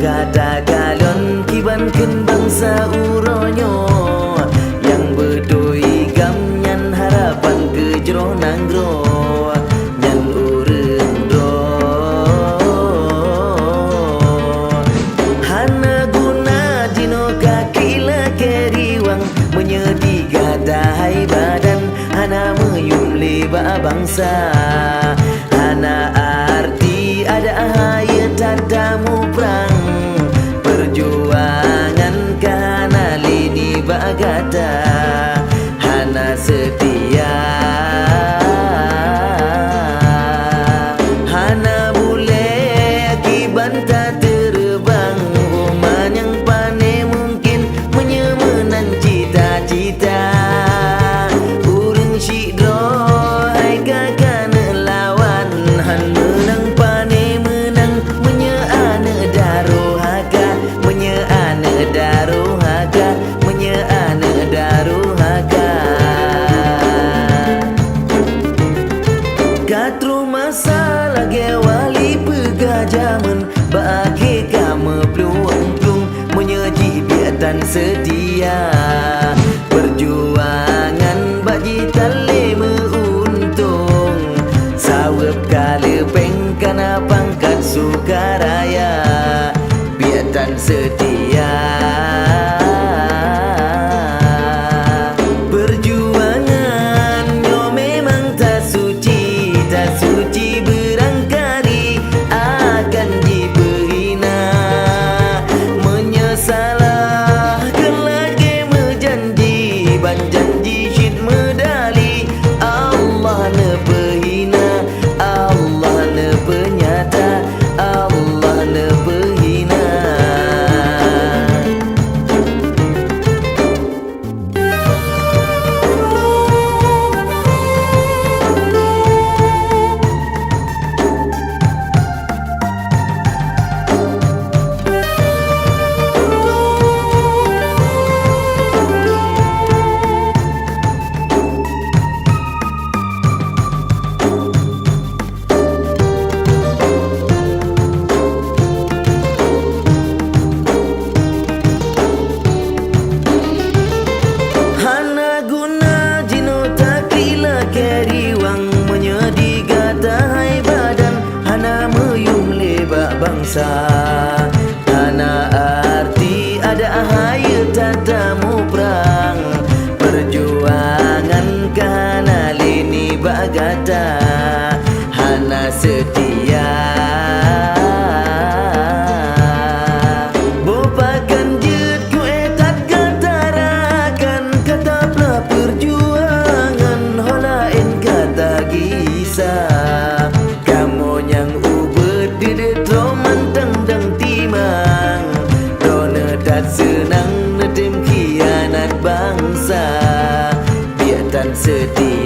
kata galon kibankeun bangsa uronyo yang berdoi gam nyan harapan ke jero nanggro nyan urang do hana guna dino kakila keriwang menyedi gadai badan hana meyum leba bangsa hana arti ada ayat tadamu perang perjuangan kana lini bagata hana setia hana boleh kibanta terbang uman yang pane mungkin menyemenan cita-cita urang syidro hai kakana lawan han menang pane menang menyeana daruhaka menyeana daruhaka menyeana daruhaka katru masalah gewali pegajaman bagi kamu peluang-peluang menyaji biatan setia perjuangan bagi tali meuntung sawab kala pengkana pangkat sukaraya biatan setia perjuangan nyo memang tak suci berangkali akan dibina menyesalah kelagi menjanji ban janji syid medali Allah ne pehina Allah ne penyata Allah ne pehina hana guna jino takila keriwang menyedi gadai badan hana meyum leba bangsa hana arti ada ahaya tatamu perang perjuangan kana lini bagata hana setia bopakan jet ku etat katarakan kataplah perjuangan holain kata kisah kamu yang ubet didetro mantang dang timang dona dat senang nedim kianat bangsa biatan setia